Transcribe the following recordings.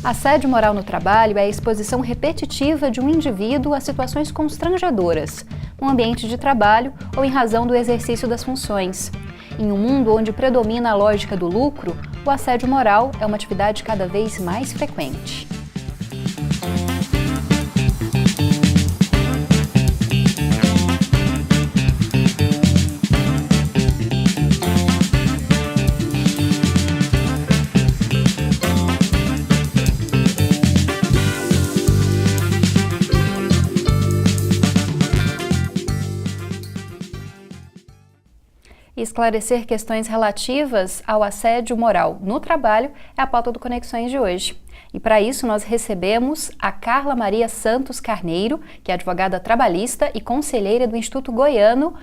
Assédio moral no trabalho é a exposição repetitiva de um indivíduo a situações constrangedoras, no ambiente de trabalho ou em razão do exercício das funções. Em um mundo onde predomina a lógica do lucro, o assédio moral é uma atividade cada vez mais frequente. Esclarecer questões relativas ao assédio moral no trabalho é a pauta do Conexões de hoje. E para isso nós recebemos a Carla Maria Santos Carneiro, que é advogada trabalhista e conselheira do Instituto Goiano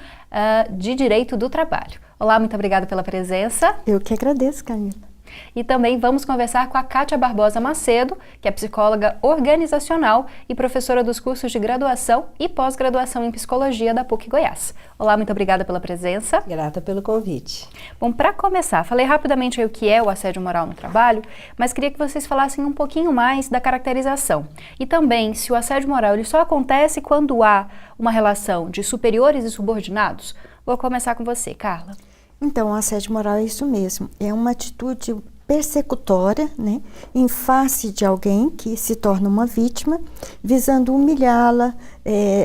de Direito do Trabalho. Olá, muito obrigada pela presença. Eu que agradeço, Camila. E também vamos conversar com a Kátia Barbosa Macedo, que é psicóloga organizacional e professora dos cursos de graduação e pós-graduação em psicologia da PUC Goiás. Olá, muito obrigada pela presença. Grata pelo convite. Bom, para começar, falei rapidamente aí o que é o assédio moral no trabalho, mas queria que vocês falassem um pouquinho mais da caracterização. E também se o assédio moral ele só acontece quando há uma relação de superiores e subordinados. Vou começar com você, Carla. Então, o assédio moral é isso mesmo, é uma atitude persecutória, né, em face de alguém que se torna uma vítima, visando humilhá-la,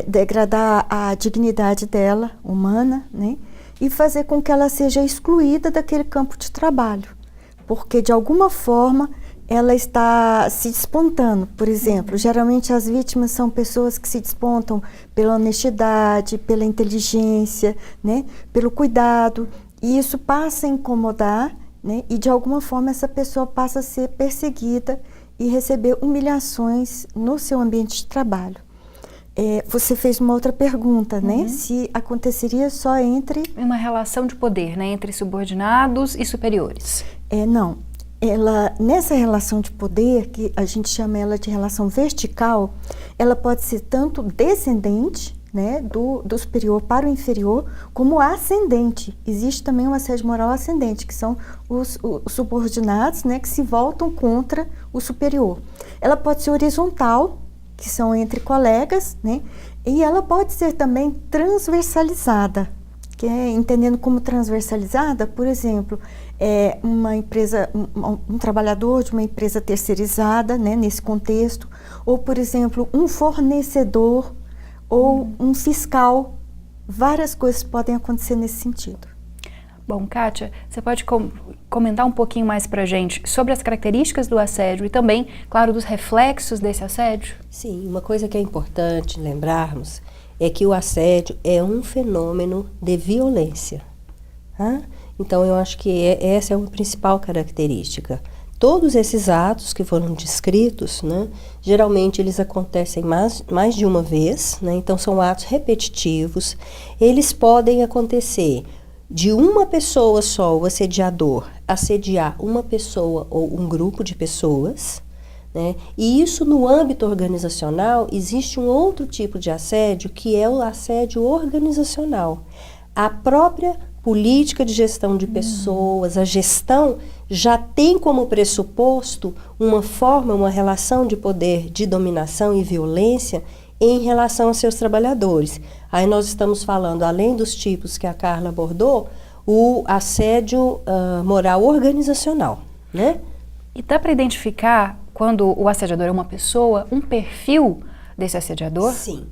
degradar a dignidade dela, humana, né, e fazer com que ela seja excluída daquele campo de trabalho, porque de alguma forma ela está se despontando. Por exemplo, geralmente as vítimas são pessoas que se despontam pela honestidade, pela inteligência, né, pelo cuidado. E isso passa a incomodar, né? E de alguma forma essa pessoa passa a ser perseguida e receber humilhações no seu ambiente de trabalho. Você fez uma outra pergunta, né? Se aconteceria só entre... Uma relação de poder, né? Entre subordinados e superiores. Não. Nessa relação de poder, que a gente chama ela de relação vertical, ela pode ser tanto descendente, né, do superior para o inferior, como ascendente. Existe também um assédio moral ascendente, que são os subordinados, né, que se voltam contra o superior. Ela pode ser horizontal, que são entre colegas, né, e ela pode ser também transversalizada, que é entendendo como transversalizada, por exemplo, uma empresa, um trabalhador de uma empresa terceirizada, né, nesse contexto, ou, por exemplo, um fornecedor ou um fiscal. Várias coisas podem acontecer nesse sentido. Bom, Kátia, você pode comentar um pouquinho mais pra gente sobre as características do assédio e também, claro, dos reflexos desse assédio? Sim, uma coisa que é importante lembrarmos é que o assédio é um fenômeno de violência. Tá? Então, eu acho que essa é uma principal característica. Todos esses atos que foram descritos, né, geralmente eles acontecem mais de uma vez, né, então são atos repetitivos. Eles podem acontecer de uma pessoa só, o assediador, assediar uma pessoa ou um grupo de pessoas, né, e isso no âmbito organizacional existe um outro tipo de assédio que é o assédio organizacional. A própria política de gestão de pessoas, a gestão já tem como pressuposto uma relação de poder, de dominação e violência em relação aos seus trabalhadores. Aí nós estamos falando, além dos tipos que a Carla abordou, o assédio moral organizacional, né? E dá para identificar, quando o assediador é uma pessoa, um perfil desse assediador? Sim.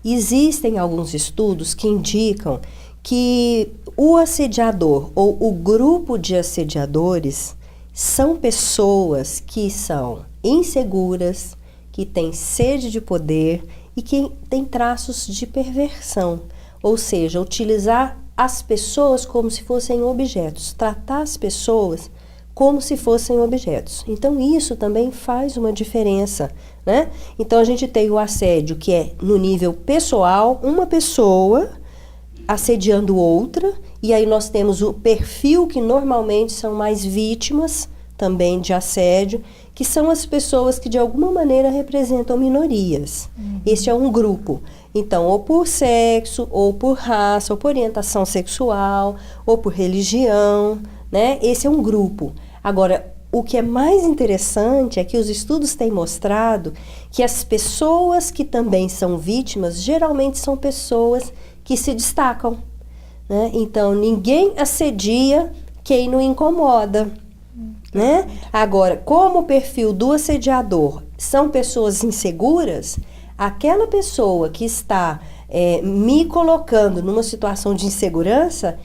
Existem alguns estudos que indicam que o assediador ou o grupo de assediadores são pessoas que são inseguras, que têm sede de poder e que têm traços de perversão, ou seja, utilizar as pessoas como se fossem objetos, tratar as pessoas como se fossem objetos. Então isso também faz uma diferença, né? Então a gente tem o assédio que é no nível pessoal, uma pessoa assediando outra, e aí nós temos o perfil que normalmente são mais vítimas também de assédio, que são as pessoas que de alguma maneira representam minorias. Este é um grupo. Então, ou por sexo, ou por raça, ou por orientação sexual, ou por religião, né? Esse é um grupo. Agora, o que é mais interessante é que os estudos têm mostrado que as pessoas que também são vítimas, geralmente são pessoas que se destacam, né? Então, ninguém assedia quem não incomoda, né? Agora, como o perfil do assediador são pessoas inseguras, aquela pessoa que está me colocando numa situação de insegurança,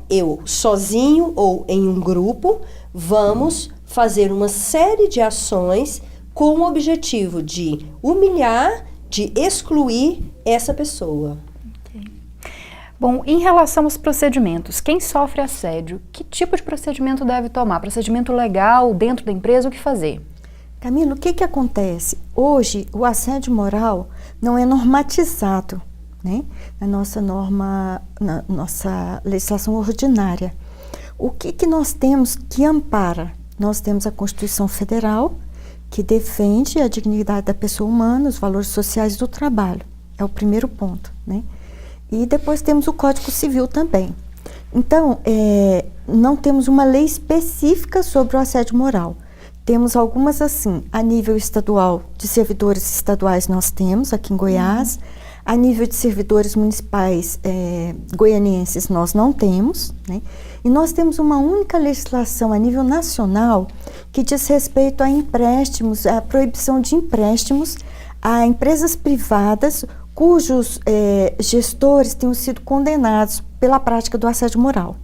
eu, sozinho ou em um grupo, vamos fazer uma série de ações com o objetivo de humilhar, de excluir essa pessoa. Bom, em relação aos procedimentos, quem sofre assédio, que tipo de procedimento deve tomar? Procedimento legal dentro da empresa, o que fazer? Camila, o que acontece? Hoje, o assédio moral não é normatizado, né? Na nossa legislação ordinária. O que nós temos que ampara? Nós temos a Constituição Federal, que defende a dignidade da pessoa humana, os valores sociais do trabalho. É o primeiro ponto, né? E depois temos o Código Civil também. Então, não temos uma lei específica sobre o assédio moral. Temos algumas assim, a nível estadual, de servidores estaduais nós temos aqui em Goiás. A nível de servidores municipais goianienses nós não temos, né? E nós temos uma única legislação a nível nacional que diz respeito a empréstimos, a proibição de empréstimos a empresas privadas cujos gestores tenham sido condenados pela prática do assédio moral.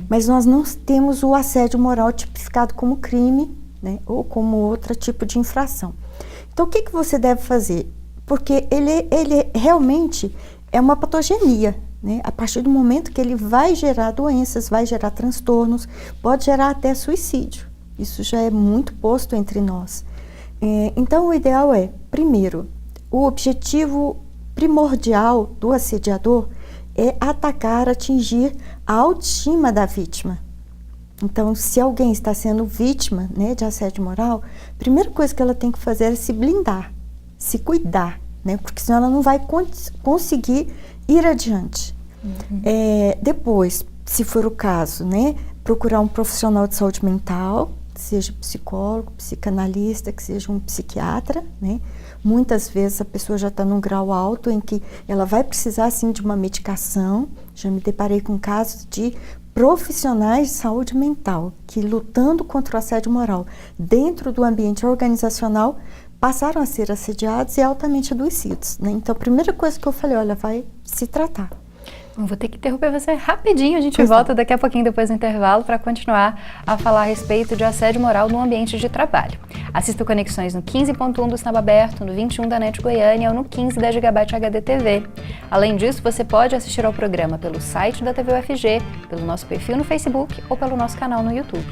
Mas nós não temos o assédio moral tipificado como crime, né, ou como outro tipo de infração. Então, o que você deve fazer? Porque ele realmente é uma patogenia, né? A partir do momento que ele vai gerar doenças, vai gerar transtornos, pode gerar até suicídio. Isso já é muito posto entre nós. Então, o ideal é, primeiro, o objetivo primordial do assediador é atacar, atingir a autoestima da vítima. Então, se alguém está sendo vítima, né, de assédio moral, a primeira coisa que ela tem que fazer é se blindar, se cuidar, né, porque senão ela não vai conseguir ir adiante. Depois, se for o caso, né, procurar um profissional de saúde mental, seja psicólogo, psicanalista, que seja um psiquiatra, né? Muitas vezes a pessoa já está num grau alto em que ela vai precisar, sim, de uma medicação. Já me deparei com casos de profissionais de saúde mental que, lutando contra o assédio moral dentro do ambiente organizacional, passaram a ser assediados e altamente adoecidos, né? Então, a primeira coisa que eu falei, olha, vai se tratar. Eu vou ter que interromper você rapidinho, a gente volta daqui a pouquinho depois do intervalo para continuar a falar a respeito de assédio moral no ambiente de trabalho. Assista Conexões no 15.1 do Sinal Aberto, no 21 da NET Goiânia ou no 15 da Gigabyte HD TV. Além disso, você pode assistir ao programa pelo site da TV UFG, pelo nosso perfil no Facebook ou pelo nosso canal no YouTube.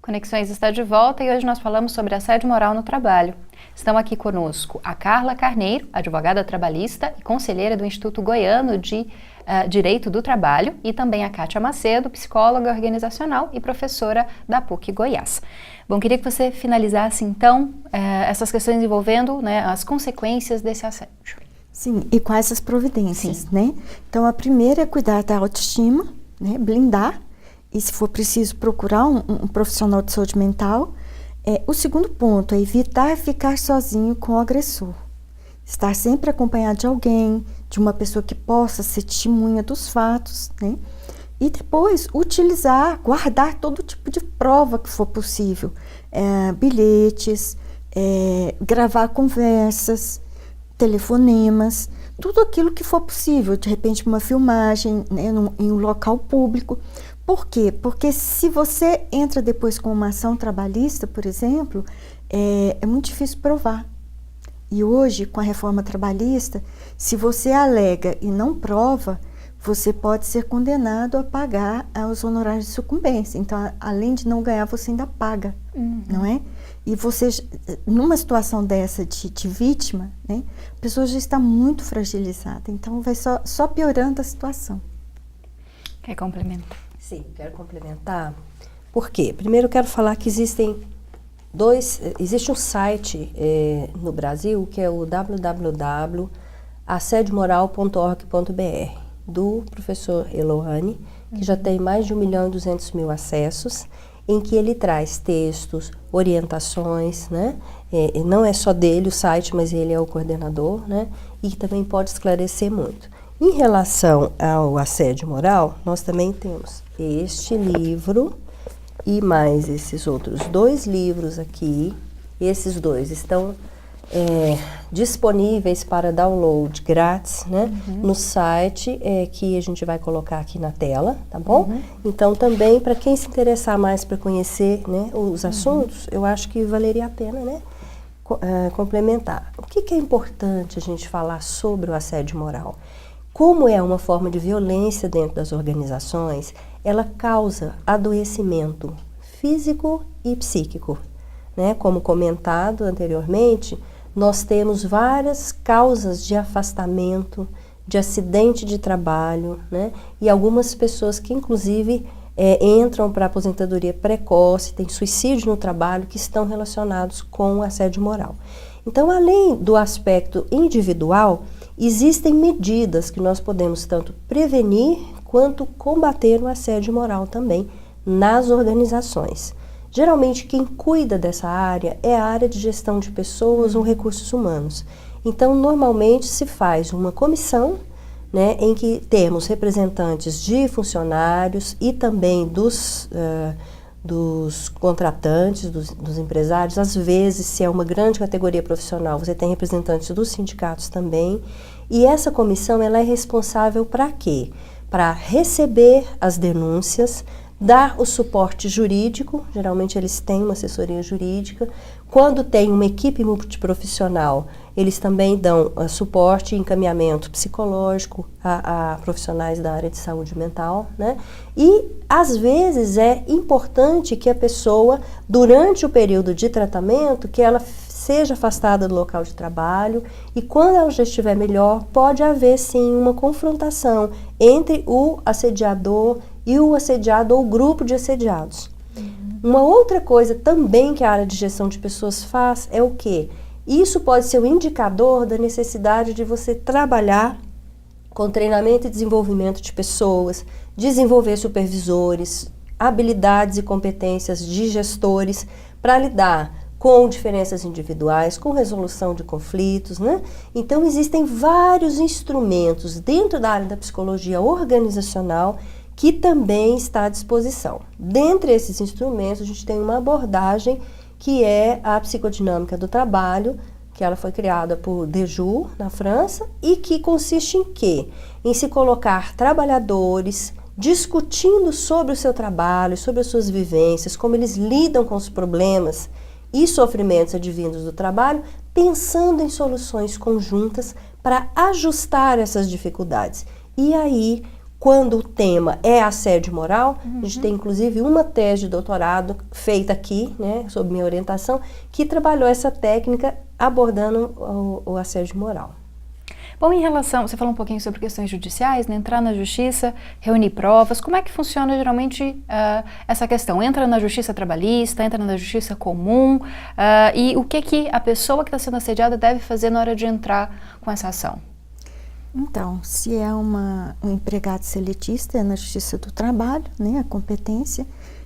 Conexões está de volta e hoje nós falamos sobre assédio moral no trabalho. Estão aqui conosco a Carla Carneiro, advogada trabalhista e conselheira do Instituto Goiano de Direito do Trabalho, e também a Kátia Macedo, psicóloga organizacional e professora da PUC Goiás. Bom, queria que você finalizasse então essas questões envolvendo, né, as consequências desse assédio. Sim, e quais as providências, né? Então, a primeira é cuidar da autoestima, né, blindar, e se for preciso procurar um profissional de saúde mental. O segundo ponto é evitar ficar sozinho com o agressor. Estar sempre acompanhado de alguém, de uma pessoa que possa ser testemunha dos fatos, né? E depois utilizar, guardar todo tipo de prova que for possível. Bilhetes, gravar conversas, telefonemas, tudo aquilo que for possível. De repente uma filmagem, né, em um local público. Por quê? Porque se você entra depois com uma ação trabalhista, por exemplo, é muito difícil provar. E hoje, com a reforma trabalhista, se você alega e não prova, você pode ser condenado a pagar os honorários de sucumbência. Então, além de não ganhar, você ainda paga, não é? E você, numa situação dessa de vítima, né, a pessoa já está muito fragilizada. Então, vai só piorando a situação. Quer complementar? Sim, quero complementar. Por quê? Primeiro eu quero falar que existe um site no Brasil que é o www.assediomoral.org.br do professor Elohane, que já tem mais de 1.200.000 acessos, em que ele traz textos, orientações, né? Não é só dele o site, mas ele é o coordenador, né? E também pode esclarecer muito. Em relação ao assédio moral, nós também temos este livro e mais esses outros 2 livros aqui. Esses 2 estão disponíveis para download grátis, né? No site que a gente vai colocar aqui na tela, tá bom? Então também para quem se interessar mais para conhecer, né, os assuntos, eu acho que valeria a pena, né, complementar. O que é importante a gente falar sobre o assédio moral? Como é uma forma de violência dentro das organizações, ela causa adoecimento físico e psíquico, né? Como comentado anteriormente, nós temos várias causas de afastamento, de acidente de trabalho, né? E algumas pessoas que inclusive entram para aposentadoria precoce, tem suicídio no trabalho, que estão relacionados com o assédio moral. Então, além do aspecto individual, existem medidas que nós podemos tanto prevenir quanto combater o assédio moral também nas organizações. Geralmente quem cuida dessa área é a área de gestão de pessoas ou recursos humanos. Então, normalmente se faz uma comissão, né, em que temos representantes de funcionários e também dos contratantes, dos empresários. Às vezes, se é uma grande categoria profissional, você tem representantes dos sindicatos também. E essa comissão, ela é responsável para quê? Para receber as denúncias, dar o suporte jurídico, geralmente eles têm uma assessoria jurídica. Quando tem uma equipe multiprofissional, eles também dão suporte e encaminhamento psicológico a profissionais da área de saúde mental, né? E, às vezes, é importante que a pessoa, durante o período de tratamento, que ela seja afastada do local de trabalho e, quando ela já estiver melhor, pode haver, sim, uma confrontação entre o assediador e o assediado ou grupo de assediados. Uma outra coisa também que a área de gestão de pessoas faz é o quê? Isso pode ser um indicador da necessidade de você trabalhar com treinamento e desenvolvimento de pessoas, desenvolver supervisores, habilidades e competências de gestores para lidar com diferenças individuais, com resolução de conflitos, né? Então, existem vários instrumentos dentro da área da psicologia organizacional que também está à disposição. Dentre esses instrumentos, a gente tem uma abordagem que é a psicodinâmica do trabalho, que ela foi criada por Dejoux, na França, e que consiste em quê? Em se colocar trabalhadores discutindo sobre o seu trabalho, sobre as suas vivências, como eles lidam com os problemas e sofrimentos advindos do trabalho, pensando em soluções conjuntas para ajustar essas dificuldades. E aí, quando o tema é assédio moral, a gente tem inclusive uma tese de doutorado feita aqui, né, sob minha orientação, que trabalhou essa técnica abordando o assédio moral. Bom, em relação, você falou um pouquinho sobre questões judiciais, né, entrar na justiça, reunir provas, como é que funciona geralmente essa questão? Entra na justiça trabalhista, entra na justiça comum, e o que a pessoa que está sendo assediada deve fazer na hora de entrar com essa ação? Então, se é um empregado seletista, é na Justiça do Trabalho, né, a competência,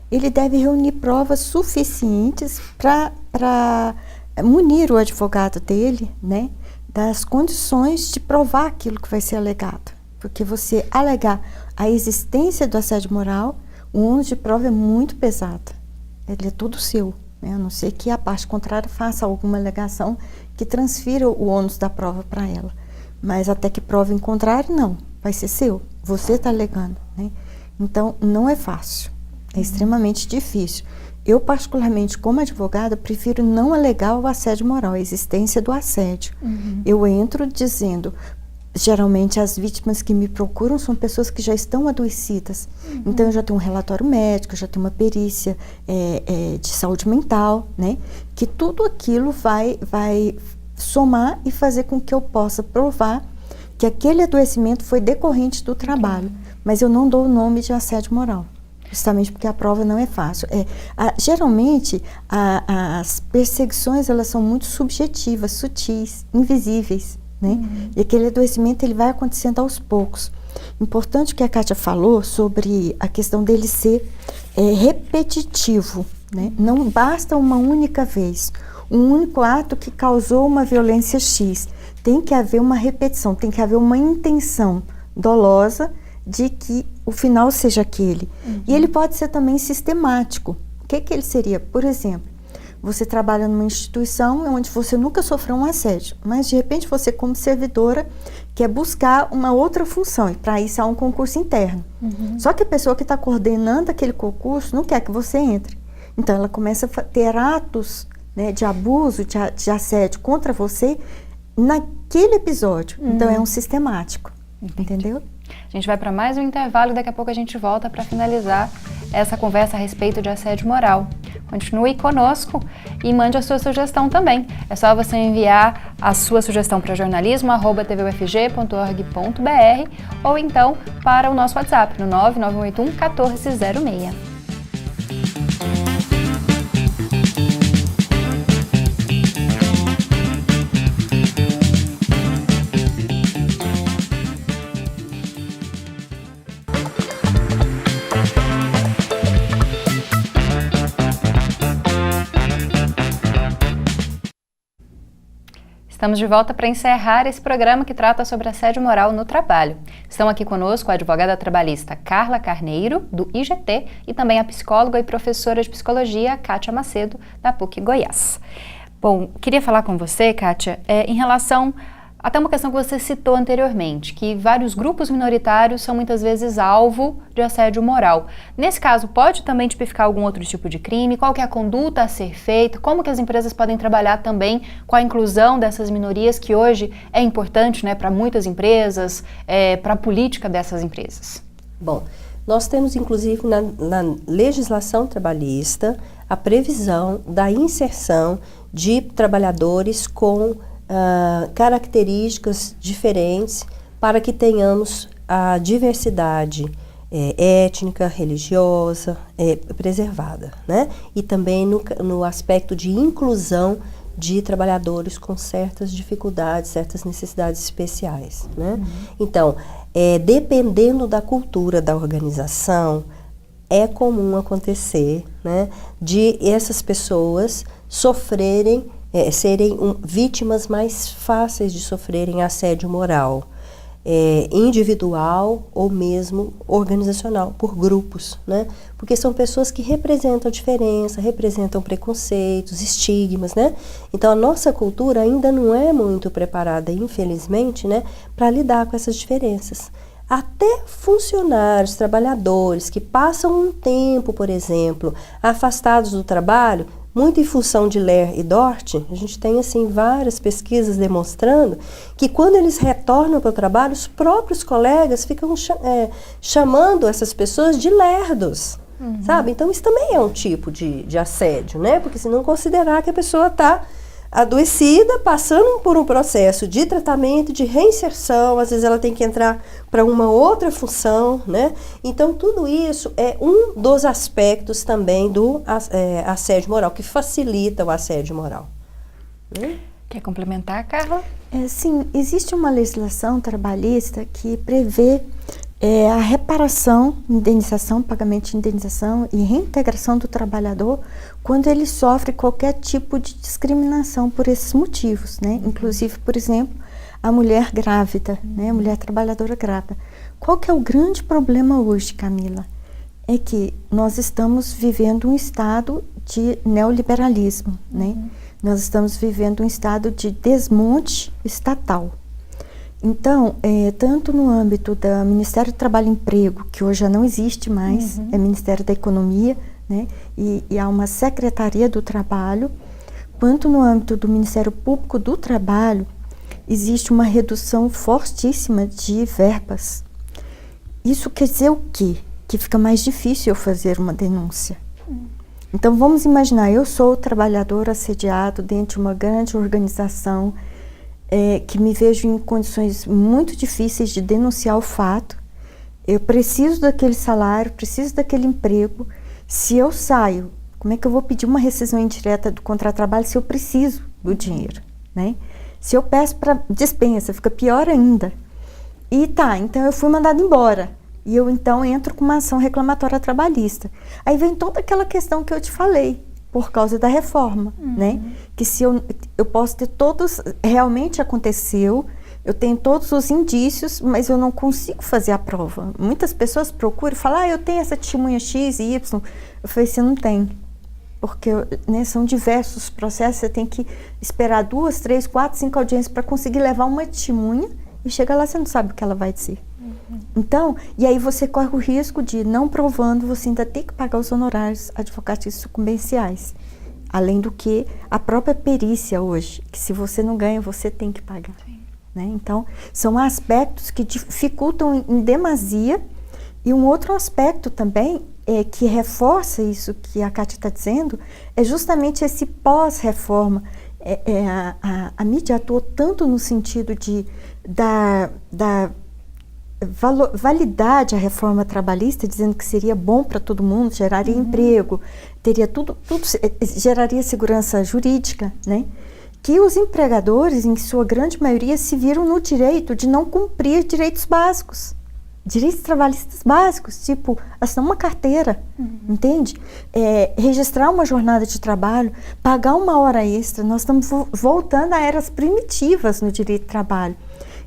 ele deve reunir provas suficientes para munir o advogado dele, né, das condições de provar aquilo que vai ser alegado. Porque você alegar a existência do assédio moral, o ônus de prova é muito pesado. Ele é todo seu, né, a não ser que a parte contrária faça alguma alegação que transfira o ônus da prova para ela. Mas até que prove em contrário, não. Vai ser seu. Você está alegando, né? Então, não é fácil. É extremamente difícil. Eu, particularmente, como advogada, prefiro não alegar o assédio moral, a existência do assédio. Eu entro dizendo, geralmente as vítimas que me procuram são pessoas que já estão adoecidas. Então, eu já tenho um relatório médico, já tenho uma perícia de saúde mental, né? Que tudo aquilo vai somar e fazer com que eu possa provar que aquele adoecimento foi decorrente do trabalho. mas eu não dou o nome de assédio moral, justamente porque a prova não é fácil. Geralmente, as perseguições, elas são muito subjetivas, sutis, invisíveis, né? E aquele adoecimento, ele vai acontecendo aos poucos. Importante que a Kátia falou sobre a questão dele ser repetitivo, né? Não basta uma única vez, um único ato que causou uma violência X. Tem que haver uma repetição, tem que haver uma intenção dolosa de que o final seja aquele. E ele pode ser também sistemático. O que ele seria? Por exemplo, você trabalha numa instituição onde você nunca sofreu um assédio, mas de repente você, como servidora, quer buscar uma outra função, e para isso há um concurso interno. Só que a pessoa que está coordenando aquele concurso não quer que você entre. Então ela começa a ter atos, né, de abuso, de assédio contra você naquele episódio. Então é um sistemático. Entendeu? A gente vai para mais um intervalo e daqui a pouco a gente volta para finalizar essa conversa a respeito de assédio moral. Continue conosco e mande a sua sugestão também. É só você enviar a sua sugestão para jornalismo@tvufg.org.br ou então para o nosso WhatsApp no 99181 1406. Estamos de volta para encerrar esse programa que trata sobre assédio moral no trabalho. Estão aqui conosco a advogada trabalhista Carla Carneiro, do IGT, e também a psicóloga e professora de psicologia Kátia Macedo, da PUC Goiás. Bom, queria falar com você, Kátia, em relação até uma questão que você citou anteriormente, que vários grupos minoritários são muitas vezes alvo de assédio moral. Nesse caso, pode também tipificar algum outro tipo de crime? Qual que é a conduta a ser feita? Como que as empresas podem trabalhar também com a inclusão dessas minorias, que hoje é importante, né, para muitas empresas, para a política dessas empresas? Bom, nós temos inclusive na legislação trabalhista a previsão da inserção de trabalhadores com características diferentes para que tenhamos a diversidade étnica, religiosa preservada, né? E também no aspecto de inclusão de trabalhadores com certas dificuldades, certas necessidades especiais, né? Então, dependendo da cultura da organização, é comum acontecer, né, de essas pessoas sofrerem serem vítimas mais fáceis de sofrerem assédio moral, individual ou mesmo organizacional, por grupos, né? Porque são pessoas que representam diferença, representam preconceitos, estigmas, né? Então a nossa cultura ainda não é muito preparada, infelizmente, né, para lidar com essas diferenças. Até funcionários, trabalhadores que passam um tempo, por exemplo, afastados do trabalho, muito em função de Ler e Dort, a gente tem assim várias pesquisas demonstrando que quando eles retornam para o trabalho, os próprios colegas ficam chamando essas pessoas de lerdos, sabe? Então isso também é um tipo de assédio, né? Porque se não considerar que a pessoa está adoecida, passando por um processo de tratamento, de reinserção, às vezes ela tem que entrar para uma outra função, né? Então, tudo isso é um dos aspectos também do assédio moral, que facilita o assédio moral. Quer complementar, Carla? Sim, existe uma legislação trabalhista que prevê a reparação, indenização, pagamento de indenização e reintegração do trabalhador quando ele sofre qualquer tipo de discriminação por esses motivos, né? Inclusive, por exemplo, a mulher grávida, né? A mulher trabalhadora grávida. Qual que é o grande problema hoje, Camila? É que nós estamos vivendo um estado de neoliberalismo, né? Nós estamos vivendo um estado de desmonte estatal. Então, tanto no âmbito do Ministério do Trabalho e Emprego, que hoje já não existe mais, é Ministério da Economia, né, e há uma Secretaria do Trabalho, quanto no âmbito do Ministério Público do Trabalho, existe uma redução fortíssima de verbas. Isso quer dizer o quê? Que fica mais difícil eu fazer uma denúncia. Então, vamos imaginar, eu sou trabalhador assediado dentro de uma grande organização, que me vejo em condições muito difíceis de denunciar o fato. Eu preciso daquele salário, preciso daquele emprego. Se eu saio, como é que eu vou pedir uma rescisão indireta do contrato de trabalho se eu preciso do dinheiro, né? Se eu peço para dispensa, fica pior ainda. E tá, então eu fui mandada embora. E eu então entro com uma ação reclamatória trabalhista. Aí vem toda aquela questão que eu te falei, por causa da reforma, né? Que se eu posso ter todos, realmente aconteceu, eu tenho todos os indícios, mas eu não consigo fazer a prova. Muitas pessoas procuram e falam, eu tenho essa testemunha X e Y. Eu falei, você não tem. Porque, né, são diversos processos, você tem que esperar 2, 3, 4, 5 audiências para conseguir levar uma testemunha e chega lá, você não sabe o que ela vai dizer. Então, e aí você corre o risco de, não provando, você ainda ter que pagar os honorários advocatícios sucumbenciais. Além do que a própria perícia hoje, que se você não ganha, você tem que pagar. Né? Então, são aspectos que dificultam em demasia. E um outro aspecto também, que reforça isso que a Kátia está dizendo, é justamente esse pós-reforma. A mídia atuou tanto no sentido de dar validade à reforma trabalhista, dizendo que seria bom para todo mundo, geraria emprego, teria tudo geraria segurança jurídica, né? Que os empregadores, em sua grande maioria, se viram no direito de não cumprir direitos básicos, direitos trabalhistas básicos, tipo assinar uma carteira, entende? Registrar uma jornada de trabalho, pagar uma hora extra. Nós estamos voltando a eras primitivas no direito de trabalho.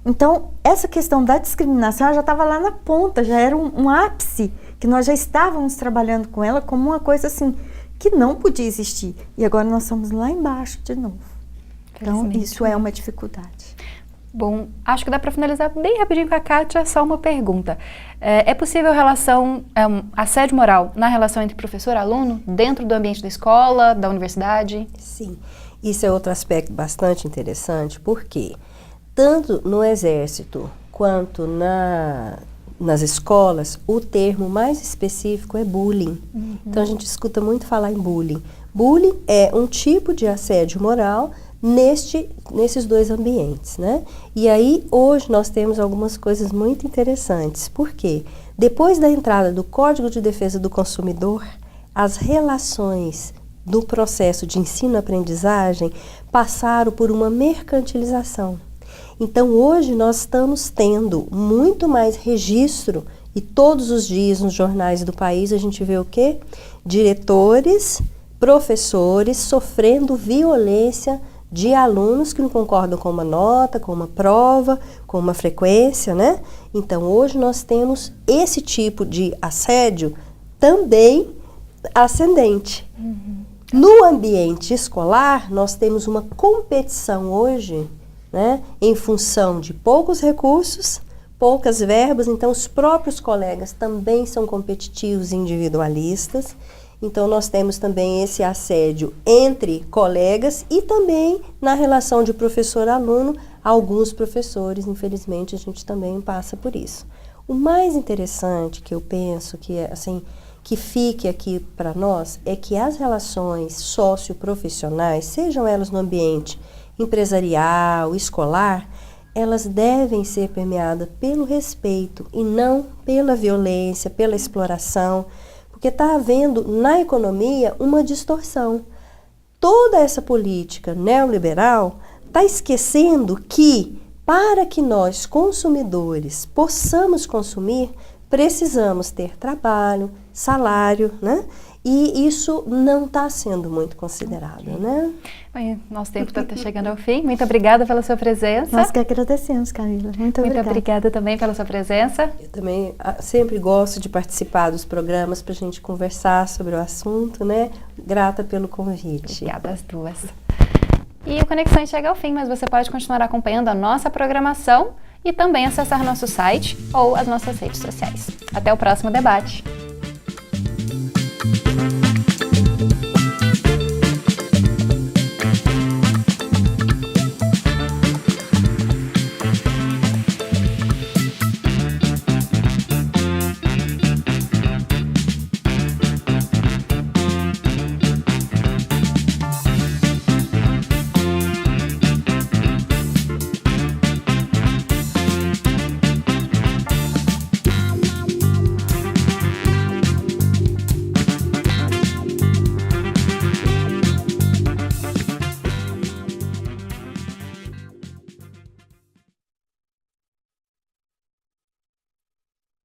Então, essa questão da discriminação já estava lá na ponta, já era um ápice, que nós já estávamos trabalhando com ela como uma coisa assim, que não podia existir. E agora nós estamos lá embaixo de novo. Então, isso é uma dificuldade. Bom, acho que dá para finalizar bem rapidinho com a Kátia, só uma pergunta. É possível assédio moral na relação entre professor e aluno, dentro do ambiente da escola, da universidade? Sim, isso é outro aspecto bastante interessante, porque tanto no exército quanto nas escolas, o termo mais específico é bullying. Então a gente escuta muito falar em bullying. Bullying é um tipo de assédio moral nesses dois ambientes, né? E aí, hoje, nós temos algumas coisas muito interessantes. Por quê? Depois da entrada do Código de Defesa do Consumidor, as relações do processo de ensino-aprendizagem passaram por uma mercantilização. Então, hoje, nós estamos tendo muito mais registro, e todos os dias nos jornais do país a gente vê o quê? Diretores, professores sofrendo violência de alunos que não concordam com uma nota, com uma prova, com uma frequência, né? Então, hoje nós temos esse tipo de assédio também ascendente. No ambiente escolar, nós temos uma competição hoje, né? Em função de poucos recursos, poucas verbas, então os próprios colegas também são competitivos e individualistas. Então, nós temos também esse assédio entre colegas e também na relação de professor-aluno. Alguns professores, infelizmente, a gente também passa por isso. O mais interessante que eu penso que fique aqui para nós é que as relações socioprofissionais, sejam elas no ambiente empresarial, escolar, elas devem ser permeadas pelo respeito e não pela violência, pela exploração, porque está havendo na economia uma distorção. Toda essa política neoliberal está esquecendo que, para que nós, consumidores, possamos consumir, precisamos ter trabalho, salário, né? E isso não está sendo muito considerado, né? Bem, nosso tempo está chegando ao fim. Muito obrigada pela sua presença. Nós que agradecemos, Camila. Muito obrigada. Muito obrigada também pela sua presença. Eu também sempre gosto de participar dos programas para a gente conversar sobre o assunto, né? Grata pelo convite. Obrigada às duas. E o Conexões chega ao fim, mas você pode continuar acompanhando a nossa programação e também acessar nosso site ou as nossas redes sociais. Até o próximo debate.